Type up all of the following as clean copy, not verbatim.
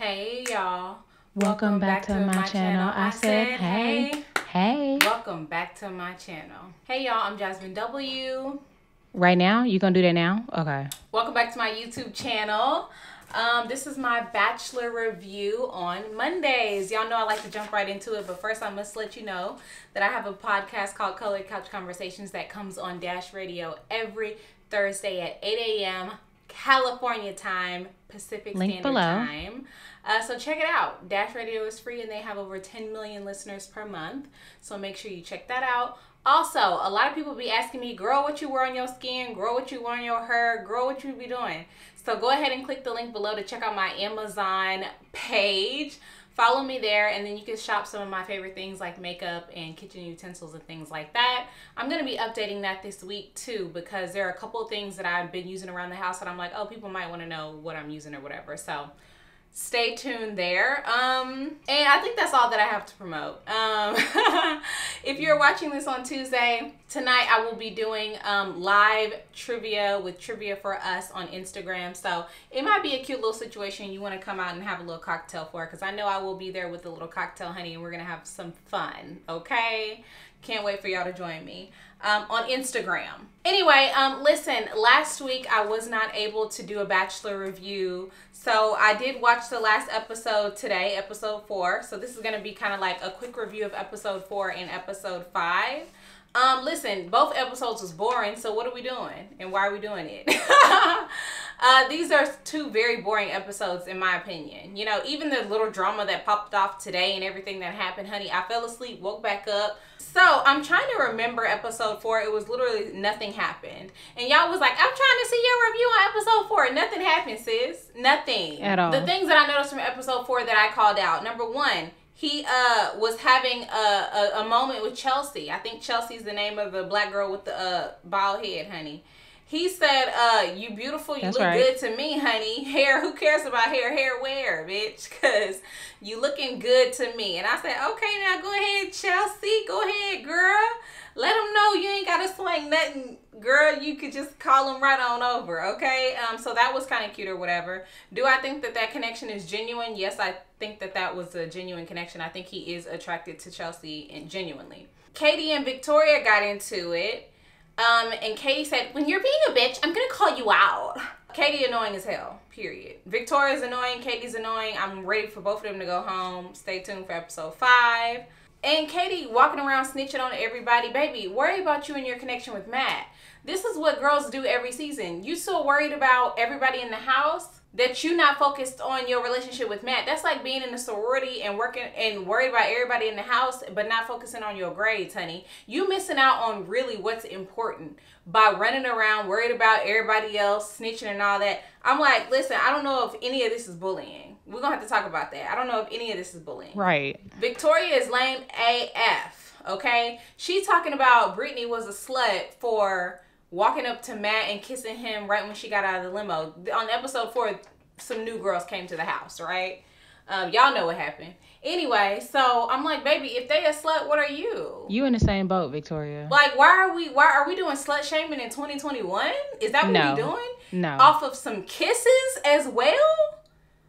Hey y'all. Welcome back to my channel. I said, hey. Welcome back to my channel. Hey y'all, I'm Jazmyn W. Right now? You gonna do that now? Okay. Welcome back to my YouTube channel. This is my Bachelor review on Mondays. Y'all know I like to jump right into it, but first I must let you know that I have a podcast called Colored Couch Conversations that comes on Dash Radio every Thursday at 8 a.m. California time, Pacific Standard Time. So check it out. Dash Radio is free and they have over 10 million listeners per month. So make sure you check that out. Also, a lot of people be asking me, girl, what you wear on your skin? Girl, what you wear on your hair? Girl, what you be doing? So go ahead and click the link below to check out my Amazon page. Follow me there, and then you can shop some of my favorite things like makeup and kitchen utensils and things like that. I'm going to be updating that this week too, because there are a couple of things that I've been using around the house that I'm like, oh, people might want to know what I'm using or whatever. So stay tuned there. And I think that's all that I have to promote. If you're watching this on Tuesday, tonight I will be doing live trivia with Trivia for Us on Instagram. So it might be a cute little situation you want to come out and have a little cocktail for, because I know I will be there with a little cocktail, honey, and we're going to have some fun, okay? Can't wait for y'all to join me on Instagram. Anyway, listen, last week I was not able to do a Bachelor review, so I did watch the last episode today, episode 4. So this is going to be kind of like a quick review of episode 4 and episode 5. Listen, both episodes was boring, so what are we doing? And why are we doing it? These are two very boring episodes in my opinion. You know, even the little drama that popped off today and everything that happened, honey, I fell asleep, woke back up. So I'm trying to remember episode 4. It was literally nothing happened. And y'all was like, I'm trying to see your review on episode 4. Nothing happened, sis. Nothing. At all. The things that I noticed from episode 4 that I called out. Number 1, he was having a moment with Chelsea. I think Chelsea's the name of the black girl with the bald head, honey. He said, you beautiful, you look good to me, honey. Hair, who cares about hair? Hair wear, bitch, because you looking good to me. And I said, okay, now go ahead, Chelsea. Go ahead, girl. Let them know you ain't got to swing nothing, girl. You could just call them right on over, okay? So that was kind of cute or whatever. Do I think that that connection is genuine? Yes, I think that that was a genuine connection. I think he is attracted to Chelsea and genuinely. Katie and Victoria got into it. And Katie said, when you're being a bitch, I'm going to call you out. Katie annoying as hell, period. Victoria's annoying. Katie's annoying. I'm ready for both of them to go home. Stay tuned for episode 5. And Katie walking around snitching on everybody. Baby, worry about you and your connection with Matt. This is what girls do every season. You so worried about everybody in the house that you're not focused on your relationship with Matt. That's like being in a sorority and working and worried about everybody in the house, but not focusing on your grades, honey. You missing out on really what's important by running around worried about everybody else, snitching and all that. I'm like, listen, I don't know if any of this is bullying. We're going to have to talk about that. I don't know if any of this is bullying. Right. Victoria is lame AF, okay? She talking about Brittany was a slut for walking up to Matt and kissing him right when she got out of the limo. On episode 4, some new girls came to the house, right? Y'all know what happened. Anyway, so I'm like, baby, if they a slut, what are you? You in the same boat, Victoria. Like, why are we doing slut shaming in 2021? Is that what we doing? No. Off of some kisses as well?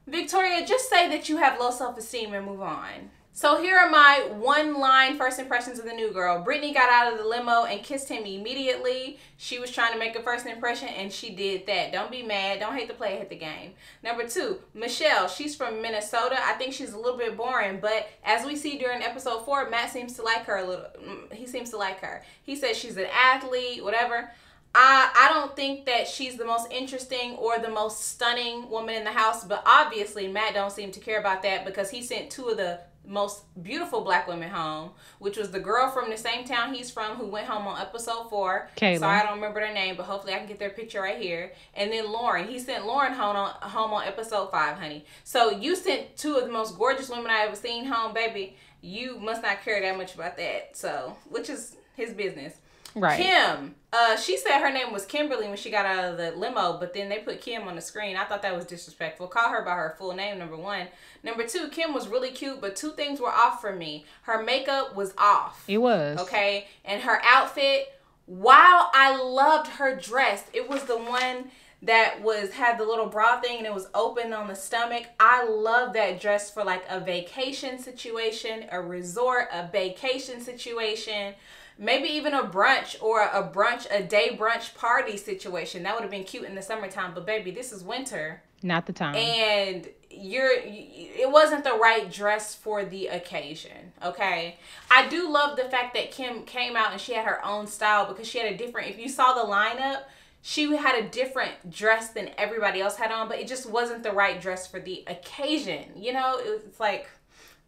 Victoria, just say that you have low self-esteem and move on. So here are my one-line first impressions of the new girl. Brittany got out of the limo and kissed him immediately. She was trying to make a first impression, and she did that. Don't be mad. Don't hate the play, hate the game. Number 2, Michelle. She's from Minnesota. I think she's a little bit boring, but as we see during episode 4, Matt seems to like her a little. He seems to like her. He says she's an athlete, whatever. I don't think that she's the most interesting or the most stunning woman in the house, but obviously Matt don't seem to care about that because he sent 2 of the most beautiful black women home, which was the girl from the same town he's from who went home on episode 4. Kayla. Sorry, I don't remember their name, but hopefully I can get their picture right here. And then Lauren. He sent Lauren home on episode 5, honey. So you sent 2 of the most gorgeous women I ever seen home, baby. You must not care that much about that. So, which is his business. Right. Kim. She said her name was Kimberly when she got out of the limo, but then they put Kim on the screen. I thought that was disrespectful. Call her by her full name, number 1. Number 2, Kim was really cute, but 2 things were off for me. Her makeup was off. It was. Okay? And her outfit, while I loved her dress, it was the one that had the little bra thing and it was open on the stomach. I love that dress for like a vacation situation, a resort, a vacation situation, maybe even a brunch or a day brunch party situation. That would have been cute in the summertime, but baby, this is winter. Not the time. And it wasn't the right dress for the occasion, okay? I do love the fact that Kim came out and she had her own style, because she had if you saw the lineup, she had a different dress than everybody else had on, but it just wasn't the right dress for the occasion. You know, it's like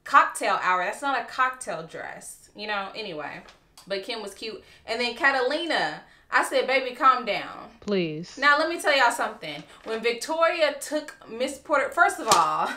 cocktail hour. That's not a cocktail dress, you know? Anyway, but Kim was cute. And then Catalina, I said, baby, calm down. Please. Now, let me tell y'all something. When Victoria took Miss Porter, first of all,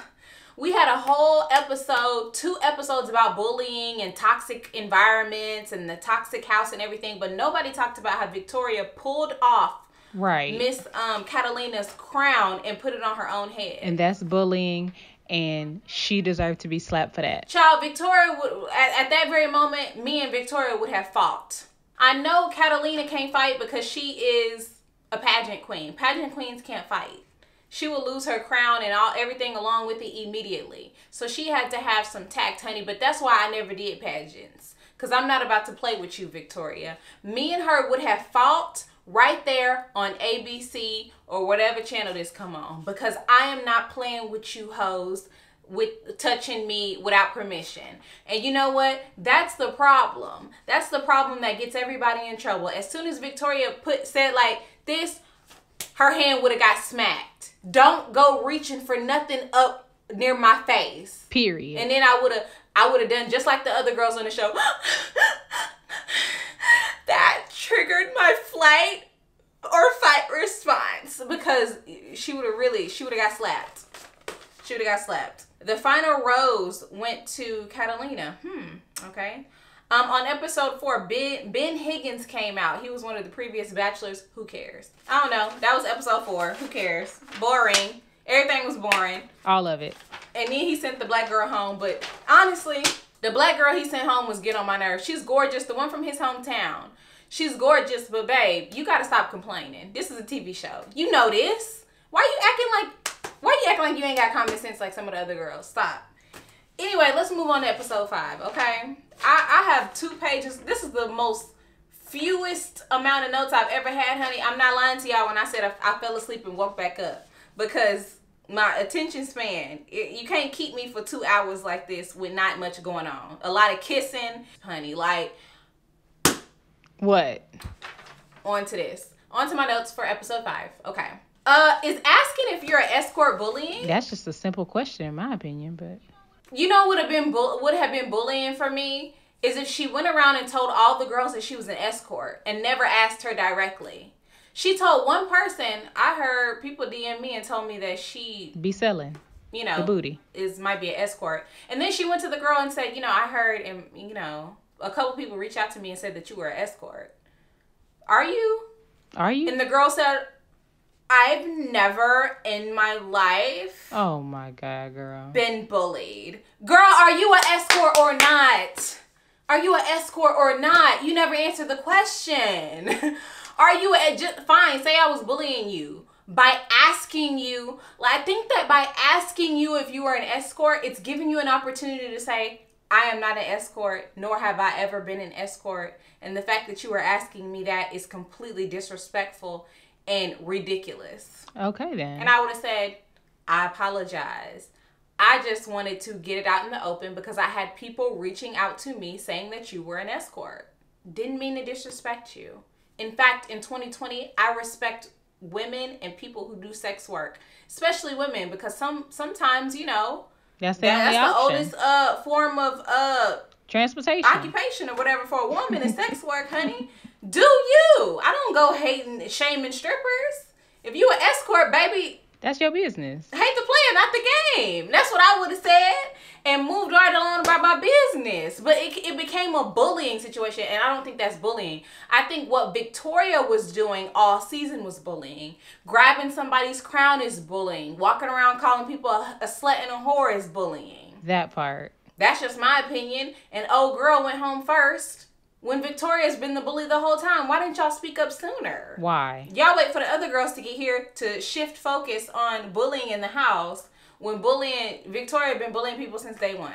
we had a whole episode, 2 episodes about bullying and toxic environments and the toxic house and everything, but nobody talked about how Victoria pulled off Miss Catalina's crown and put it on her own head. And that's bullying, and she deserved to be slapped for that. Child, Victoria would, at that very moment, me and Victoria would have fought. I know Catalina can't fight because she is a pageant queen. Pageant queens can't fight. She will lose her crown and everything along with it immediately. So she had to have some tact, honey. But that's why I never did pageants, because I'm not about to play with you, Victoria. Me and her would have fought right there on ABC or whatever channel this come on, because I am not playing with you hoes with touching me without permission. And you know what? That's the problem. That's the problem that gets everybody in trouble. As soon as Victoria said like this, her hand would have got smacked. Don't go reaching for nothing up near my face. Period. And then I would have done just like the other girls on the show. That triggered my flight or fight response, because she would have got slapped. She would have got slapped. The final rose went to Catalina. Okay. On episode 4, Ben Higgins came out. He was one of the previous bachelors. Who cares? I don't know. That was episode 4. Who cares? Boring. Everything was boring. All of it. And then he sent the black girl home. But honestly, the black girl he sent home was getting on my nerves. She's gorgeous. The one from his hometown. She's gorgeous, but babe, you gotta stop complaining. This is a TV show. You know this. Why you acting like you ain't got common sense like some of the other girls? Stop. Anyway, let's move on to episode 5, okay? I have 2 pages. This is the most fewest amount of notes I've ever had, honey. I'm not lying to y'all when I said I fell asleep and woke back up, because my attention span, you can't keep me for 2 hours like this with not much going on. A lot of kissing, honey, like... What? On to my notes for episode 5. Okay. Is asking if you're an escort bullying? That's just a simple question in my opinion, but... You know what would have been bullying for me is if she went around and told all the girls that she was an escort and never asked her directly. She told one person, I heard people DM me and told me that she... Be selling. You know. The booty. Might be an escort. And then she went to the girl and said, I heard, and, a couple people reached out to me and said that you were an escort. Are you? And the girl said, I've never in my life... Oh my God, girl. ...been bullied. Girl, are you an escort or not? Are you an escort or not? You never answered the question. Are you fine, say I was bullying you. By asking you, I think that by asking you if you were an escort, it's giving you an opportunity to say, I am not an escort, nor have I ever been an escort. And the fact that you are asking me that is completely disrespectful and ridiculous. Okay, then. And I would have said, I apologize. I just wanted to get it out in the open because I had people reaching out to me saying that you were an escort. Didn't mean to disrespect you. In fact, in 2020, I respect women and people who do sex work, especially women, because sometimes, that's the oldest form of transportation, occupation or whatever for a woman is sex work, honey. Do you? I don't go hating, shaming strippers. If you an escort, baby, that's your business. Hate the player, not the game. That's what I would have said and moved right along about my business. But it became a bullying situation, and I don't think that's bullying. I think what Victoria was doing all season was bullying. Grabbing somebody's crown is bullying. Walking around calling people a slut and a whore is bullying. That part. That's just my opinion. And old girl went home first. when Victoria's been the bully the whole time? Why didn't y'all speak up sooner? Why? Y'all wait for the other girls to get here to shift focus on bullying in the house when Victoria been bullying people since day one.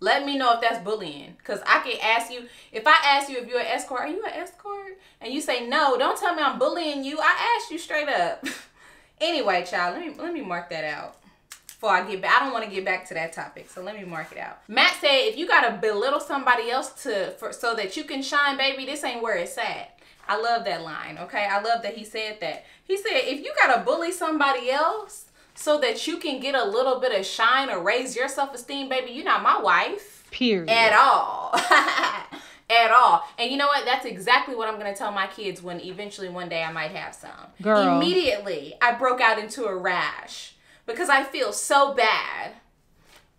Let me know if that's bullying. Because I can ask you, if I ask you if you're an escort, are you an escort? And you say no, don't tell me I'm bullying you. I asked you straight up. Anyway, child, let me mark that out. Before I get back, I don't want to get back to that topic, so let me mark it out. Matt said, if you gotta belittle somebody else so that you can shine, baby, this ain't where it's at. I love that line, okay? I love that he said that. He said, if you gotta bully somebody else so that you can get a little bit of shine or raise your self-esteem, baby, you're not my wife. Period. At all. At all. And you know what? That's exactly what I'm going to tell my kids when eventually one day I might have some. Girl. Immediately, I broke out into a rash because I feel so bad.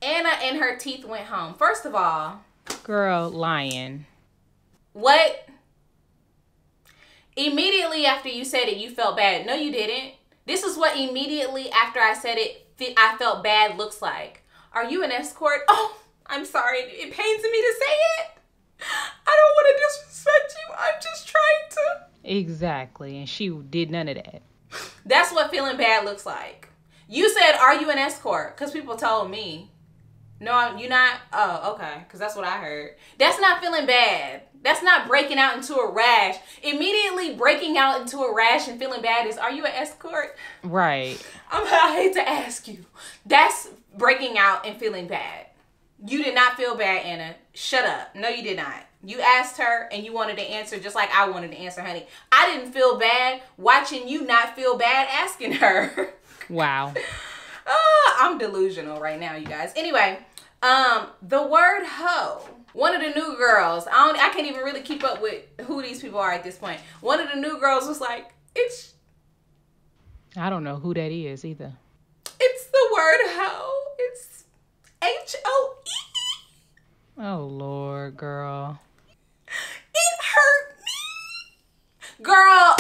Anna and her teeth went home. First of all. Girl, lying. What? Immediately after you said it, you felt bad. No, you didn't. This is what immediately after I said it, I felt bad looks like. Are you an escort? Oh, I'm sorry. It pains me to say it. I don't want to disrespect you. I'm just trying to. Exactly. And she did none of that. That's what feeling bad looks like. You said, are you an escort? Because people told me. No, you're not. Oh, okay. Because that's what I heard. That's not feeling bad. That's not breaking out into a rash. Immediately breaking out into a rash and feeling bad is, are you an escort? Right. I hate to ask you. That's breaking out and feeling bad. You did not feel bad, Anna. Shut up. No, you did not. You asked her and you wanted to answer just like I wanted to answer, honey. I didn't feel bad watching you not feel bad asking her. Wow. I'm delusional right now, you guys. Anyway, the word hoe. One of the new girls, I can't even really keep up with who these people are at this point. One of the new girls was like, I don't know who that is either. It's the word hoe. It's H-O-E. Oh, Lord, girl. It hurt me. Girl,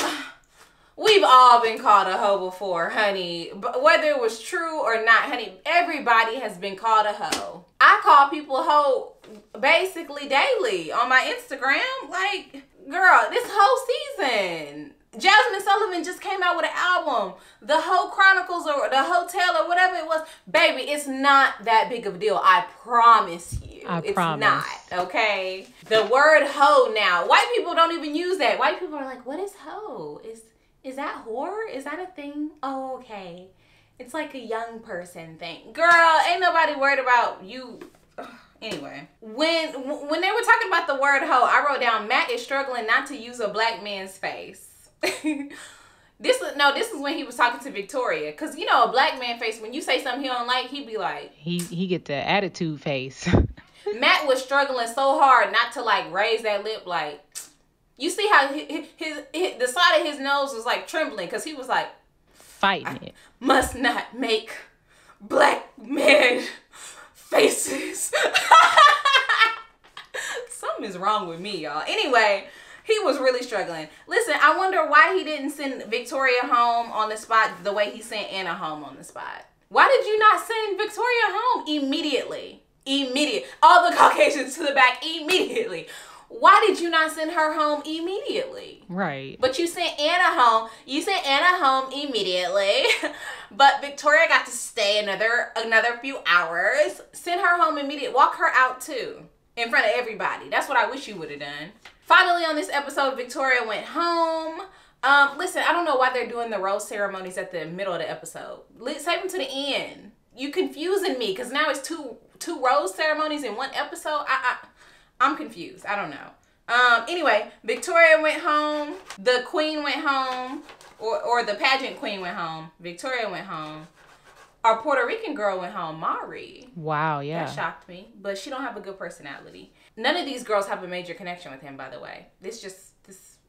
we've all been called a hoe before, honey. But whether it was true or not, honey, everybody has been called a hoe. I call people hoe basically daily on my Instagram. Like, girl, this whole season. Jazmyn Sullivan just came out with an album, The Hoe Chronicles or The Hotel or whatever it was. Baby, it's not that big of a deal. I promise you. It's not, okay? The word hoe now. White people don't even use that. White people are like, what is hoe? Is that whore? Is that a thing? Oh, okay. It's like a young person thing. Girl, ain't nobody worried about you. Ugh. Anyway, when they were talking about the word hoe, I wrote down, Matt is struggling not to use a black man's face. This is when he was talking to Victoria, because you know a black man face, when you say something he don't like, he'd be like, he get the attitude face. Matt was struggling so hard not to like raise that lip. Like, you see how the side of his nose was like trembling because he was like fighting it. Must not make black men faces. Something is wrong with me, y'all. Anyway, he was really struggling. Listen, I wonder why he didn't send Victoria home on the spot the way he sent Anna home on the spot. Why did you not send Victoria home immediately? All the Caucasians to the back immediately. Why did you not send her home immediately? Right. But you sent Anna home. You sent Anna home immediately. But Victoria got to stay another few hours. Send her home immediately. Walk her out too. In front of everybody. That's what I wish you would have done. Finally on this episode, Victoria went home. Listen, I don't know why they're doing the rose ceremonies at the middle of the episode. Save them to the end. You confusing me because now it's two rose ceremonies in one episode. I'm confused. I don't know. Anyway, Victoria went home. The queen went home. Or the pageant queen went home. Victoria went home. Our Puerto Rican girl went home, Mari. Wow, yeah. That shocked me. But she don't have a good personality. None of these girls have a major connection with him, by the way.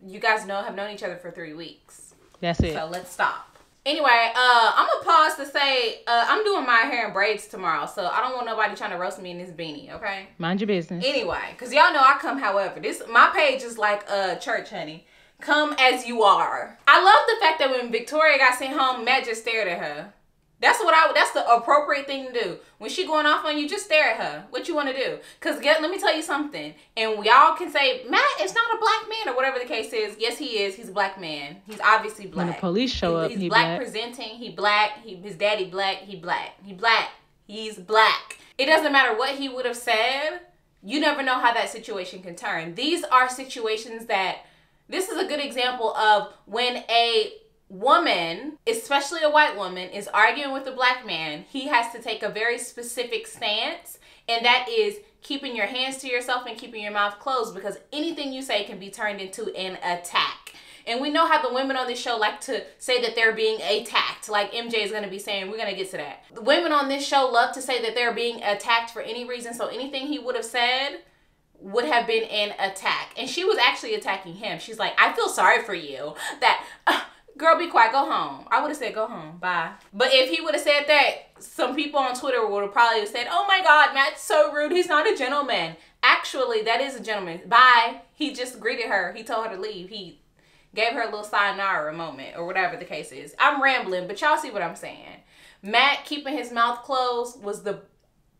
You guys have known each other for 3 weeks. That's it. So let's stop. Anyway, I'm going to pause to say, I'm doing my hair in braids tomorrow. So I don't want nobody trying to roast me in this beanie, okay? Mind your business. Anyway, because y'all know I come however. My page is like church, honey. Come as you are. I love the fact that when Victoria got sent home, Matt just stared at her. That's the appropriate thing to do. When she going off on you, just stare at her. What you want to do? Because let me tell you something. And y'all can say, Matt is not a black man or whatever the case is. Yes, he is. He's a black man. He's obviously black. When the police show up, he's black presenting. He black. His daddy black. He black. He black. He's black. It doesn't matter what he would have said. You never know how that situation can turn. These are situations this is a good example of when a woman, especially a white woman, is arguing with a black man, he has to take a very specific stance, and that is keeping your hands to yourself and keeping your mouth closed, because anything you say can be turned into an attack. And we know how the women on this show like to say that they're being attacked. Like MJ is going to be saying, we're going to get to that. The women on this show love to say that they're being attacked for any reason, so anything he would have said would have been an attack. And she was actually attacking him. She's like, I feel sorry for you. Girl, be quiet, go home. I would have said, go home, bye. But if he would have said that, some people on Twitter would have probably said, oh my God, Matt's so rude. He's not a gentleman. Actually, that is a gentleman. Bye. He just greeted her. He told her to leave. He gave her a little sayonara moment or whatever the case is. I'm rambling, but y'all see what I'm saying. Matt keeping his mouth closed was the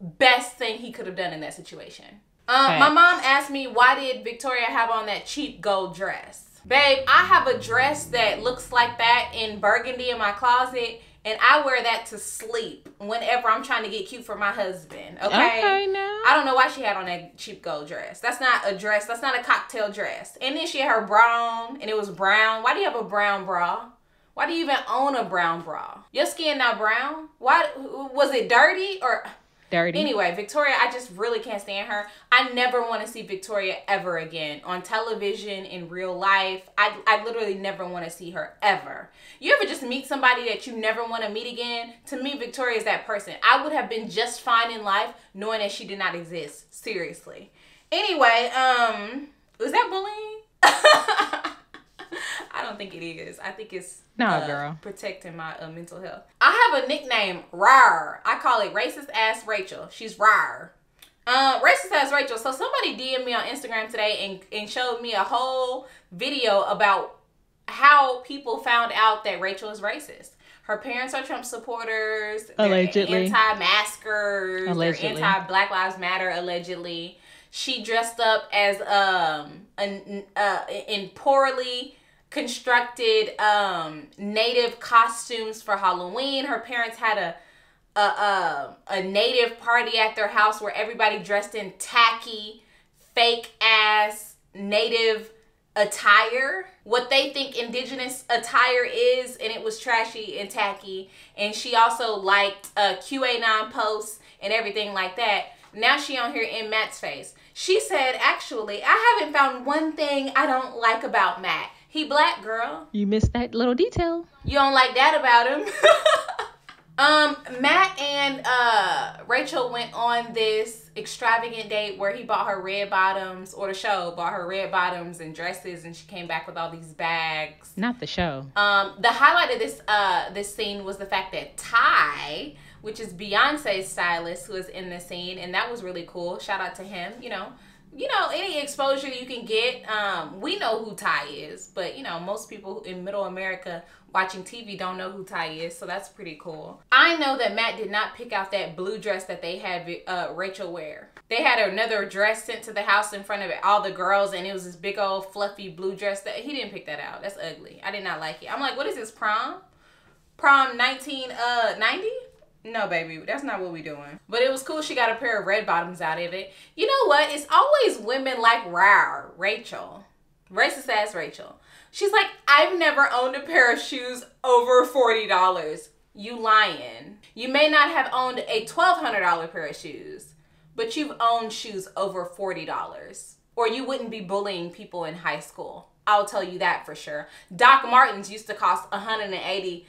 best thing he could have done in that situation. My mom asked me, why did Victoria have on that cheap gold dress? Babe, I have a dress that looks like that in burgundy in my closet, and I wear that to sleep whenever I'm trying to get cute for my husband, okay? Now. I don't know why she had on that cheap gold dress. That's not a dress. That's not a cocktail dress. And then she had her bra on, and it was brown. Why do you have a brown bra? Why do you even own a brown bra? Your skin not brown? Why? Was it dirty or... Dirty. Anyway, Victoria, I just really can't stand her. I never want to see Victoria ever again on television, in real life. I literally never want to see her ever. You ever just meet somebody that you never want to meet again? To me, Victoria is that person. I would have been just fine in life knowing that she did not exist. Seriously. Anyway, was that bullying? I don't think it is. I think it's girl, protecting my mental health. I have a nickname, Rar. I call it Racist Ass Rachel. She's Rar. Racist Ass Rachel. So somebody DM'd me on Instagram today and showed me a whole video about how people found out that Rachel is racist. Her parents are Trump supporters. Allegedly. They're anti-maskers. Allegedly. They're anti-Black Lives Matter, allegedly. She dressed up as in poorly constructed native costumes for Halloween. Her parents had a native party at their house where everybody dressed in tacky, fake ass native attire, what they think indigenous attire is, and it was trashy and tacky. And she also liked QAnon posts and everything like that. Now she on here in Matt's face. She said, actually, I haven't found one thing I don't like about Matt. He black, girl. You missed that little detail. You don't like that about him. Matt and Rachel went on this extravagant date where he bought her red bottoms, or the show bought her red bottoms and dresses, and she came back with all these bags. Not the show. The highlight of this scene was the fact that Ty, which is Beyonce's stylist, who is in the scene, and that was really cool. Shout out to him. You know, any exposure you can get. We know who Ty is, but most people in Middle America watching TV don't know who Ty is, so that's pretty cool. I know that Matt did not pick out that blue dress that they had Rachel wear. They had another dress sent to the house in front of all the girls, and it was this big old fluffy blue dress that he didn't pick that out. That's ugly. I did not like it. I'm like, what is this, prom? Prom 1990? No, baby, that's not what we doing. But it was cool. She got a pair of red bottoms out of it. You know what? It's always women like Rachel. Racist ass Rachel. She's like, I've never owned a pair of shoes over $40. You lying. You may not have owned a $1,200 pair of shoes, but you've owned shoes over $40. Or you wouldn't be bullying people in high school. I'll tell you that for sure. Doc Martens used to cost $180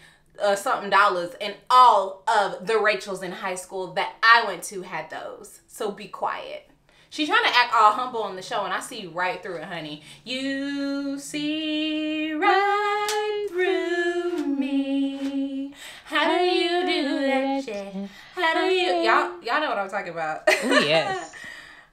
something dollars, and all of the Rachels in high school that I went to had those. So be quiet. She's trying to act all humble on the show, and I see right through it, honey. You see right through me. How do you do that shit? How do you... Y'all know what I'm talking about. Oh, yes.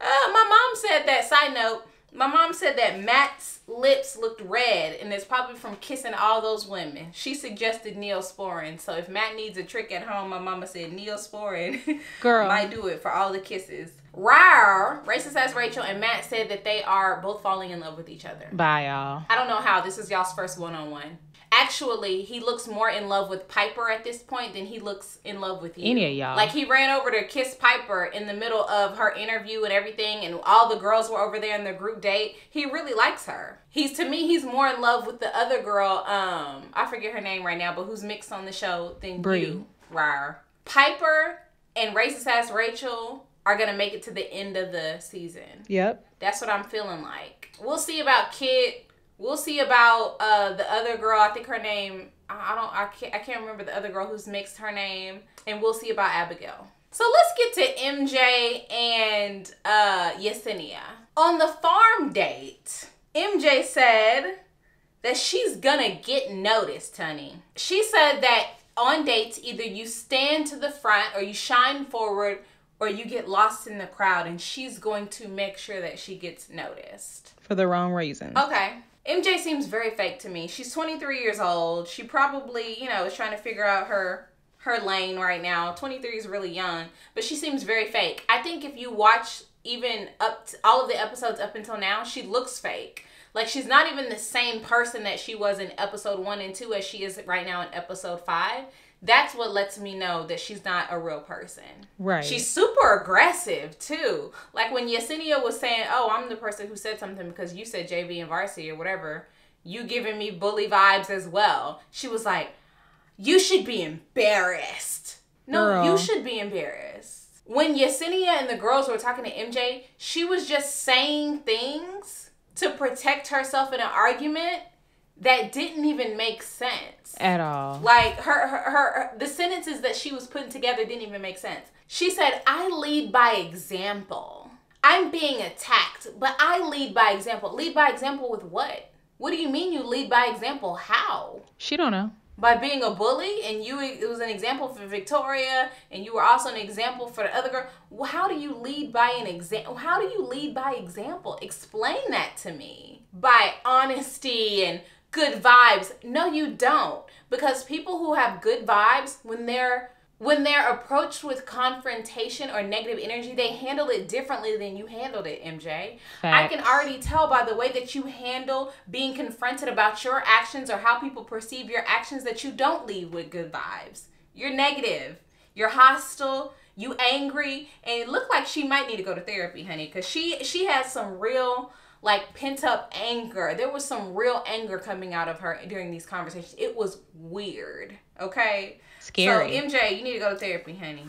My mom said that, side note, My mom said that Matt's lips looked red, and it's probably from kissing all those women. She suggested Neosporin. So if Matt needs a trick at home, my mama said Neosporin Girl might do it for all the kisses. Rar, racist ass Rachel, and Matt said that they are both falling in love with each other. Bye, y'all. I don't know how. This is y'all's first one-on-one. Actually, he looks more in love with Piper at this point than he looks in love with you. Any of y'all. Like, he ran over to kiss Piper in the middle of her interview and everything, and all the girls were over there in their group date. He really likes her. To me, he's more in love with the other girl, I forget her name right now, but who's mixed on the show than you, Rar. Piper and racist ass Rachel are going to make it to the end of the season. Yep. That's what I'm feeling like. We'll see about Kit. We'll see about the other girl. I think her name, I can't remember the other girl who's mixed her name. And we'll see about Abigail. So let's get to MJ and Yesenia. On the farm date, MJ said that she's gonna get noticed, honey. She said that on dates, either you stand to the front or you shine forward or you get lost in the crowd, and she's going to make sure that she gets noticed. For the wrong reasons. Okay. MJ seems very fake to me. She's 23 years old. She probably, is trying to figure out her lane right now. 23 is really young, but she seems very fake. I think if you watch even up to all of the episodes up until now, she looks fake. Like, she's not even the same person that she was in episode 1 and 2 as she is right now in episode 5. That's what lets me know that she's not a real person. Right. She's super aggressive, too. Like, when Yesenia was saying, oh, I'm the person who said something because you said JV and Varsity or whatever, you giving me bully vibes as well. She was like, you should be embarrassed. No, Girl. You should be embarrassed. When Yesenia and the girls were talking to MJ, she was just saying things to protect herself in an argument that didn't even make sense. At all. Like, the sentences that she was putting together didn't even make sense. She said, I lead by example. I'm being attacked, but I lead by example. Lead by example with what? What do you mean you lead by example? How? She don't know. By being a bully, and it was an example for Victoria, and you were also an example for the other girl. Well, how do you lead by an example? How do you lead by example? Explain that to me. By honesty and good vibes. No, you don't. Because people who have good vibes, when they're approached with confrontation or negative energy, they handle it differently than you handled it, MJ. Facts. I can already tell by the way that you handle being confronted about your actions or how people perceive your actions that you don't lead with good vibes. You're negative. You're hostile. You angry. And it looked like she might need to go to therapy, honey, because she had some real, like, pent-up anger. There was some real anger coming out of her during these conversations. It was weird, okay? Scary. So, MJ, you need to go to therapy, honey.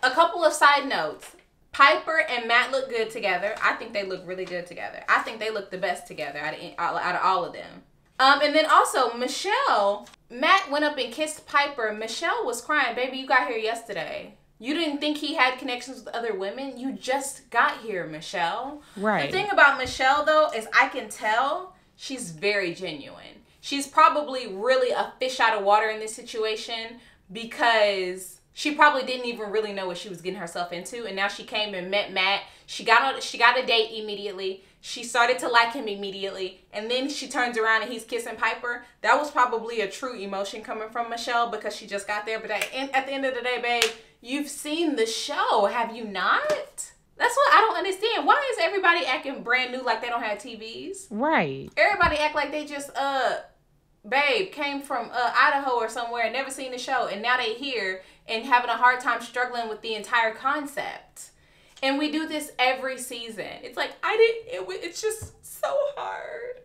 A couple of side notes. Piper and Matt look good together. I think they look really good together. I think they look the best together out of all of them. And then also, Michelle, Matt went up and kissed Piper. Michelle was crying. Baby, you got here yesterday. You didn't think he had connections with other women? You just got here, Michelle. Right. The thing about Michelle, though, is I can tell she's very genuine. She's probably really a fish out of water in this situation because she probably didn't even really know what she was getting herself into. And now she came and met Matt. She got a date immediately. She started to like him immediately. And then she turns around and he's kissing Piper. That was probably a true emotion coming from Michelle because she just got there. But at the end of the day, babe, you've seen the show, have you not? That's what I don't understand. Why is everybody acting brand new like they don't have TVs? Right. Everybody act like they just, babe, came from Idaho or somewhere and never seen the show. And now they here and having a hard time struggling with the entire concept. And we do this every season. It's like, it's just so hard.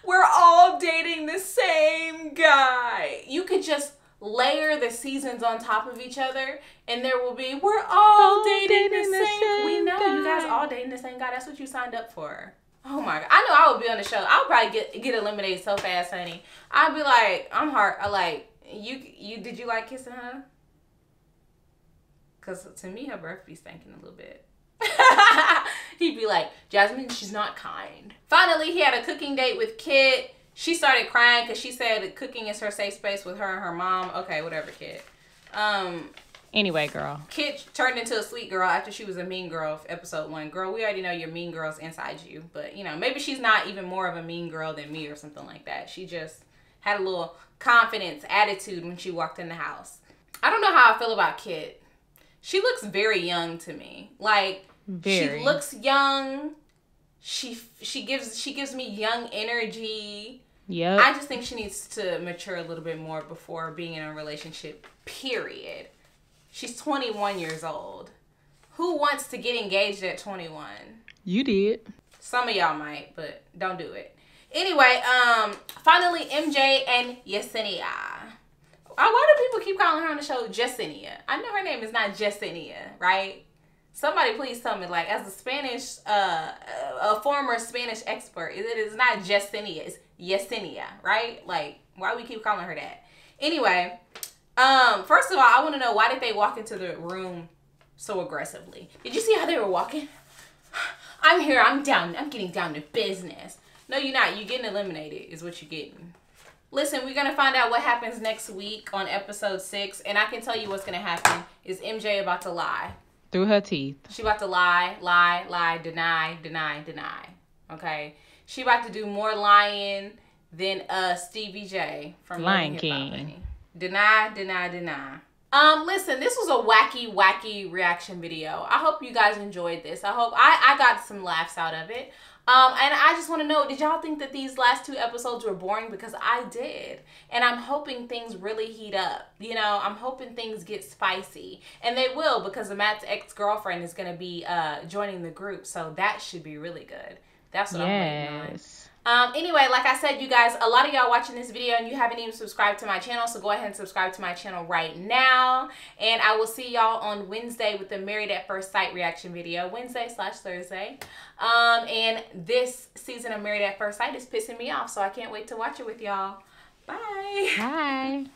We're all dating the same guy. You could just layer the seasons on top of each other and there will be, we're all dating the same. We know you guys all dating the same guy. That's what you signed up for. Oh my God. I know I would be on the show. I would probably get eliminated so fast, honey. I'd be like, did you like kissing her? Because to me, her breath be stinking a little bit. He'd be like, Jazmyn, she's not kind. Finally, he had a cooking date with Kit. She started crying because she said cooking is her safe space with her and her mom. Okay, whatever, Kit. Anyway, girl. Kit turned into a sweet girl after she was a mean girl episode 1. Girl, we already know you're mean girls inside you. But, you know, maybe she's not even more of a mean girl than me or something like that. She just had a little confidence, attitude when she walked in the house. I don't know how I feel about Kit. She looks very young to me. Like, very. She looks young. She gives me young energy. Yep. I just think she needs to mature a little bit more before being in a relationship, period. She's 21 years old. Who wants to get engaged at 21? You did. Some of y'all might, but don't do it. Anyway, finally, MJ and Yesenia. Why do people keep calling her on the show Jessenia? I know her name is not Jessenia, right? Somebody please tell me, like, as a Spanish, a former Spanish expert, it is not Jessenia, it's Yesenia, right? Like, why we keep calling her that? Anyway, first of all, I want to know, why did they walk into the room so aggressively? Did you see how they were walking? I'm here, I'm getting down to business. No, you're not. You're getting eliminated is what you're getting. Listen, we're going to find out what happens next week on episode 6. And I can tell you what's going to happen is MJ about to lie. Through her teeth. She about to lie, deny. Okay? She about to do more lying than Stevie J from Lion King. Deny. Listen, this was a wacky reaction video. I hope you guys enjoyed this. I hope I got some laughs out of it. And I just want to know, did y'all think that these last 2 episodes were boring? Because I did. And I'm hoping things really heat up. You know, I'm hoping things get spicy. And they will, because Matt's ex-girlfriend is going to be joining the group. So that should be really good. That's what I'm waiting on. Anyway, like I said, you guys, a lot of y'all watching this video and you haven't even subscribed to my channel, so go ahead and subscribe to my channel right now. And I will see y'all on Wednesday with the Married at First Sight reaction video, Wednesday/Thursday. And this season of Married at First Sight is pissing me off, so I can't wait to watch it with y'all. Bye. Bye.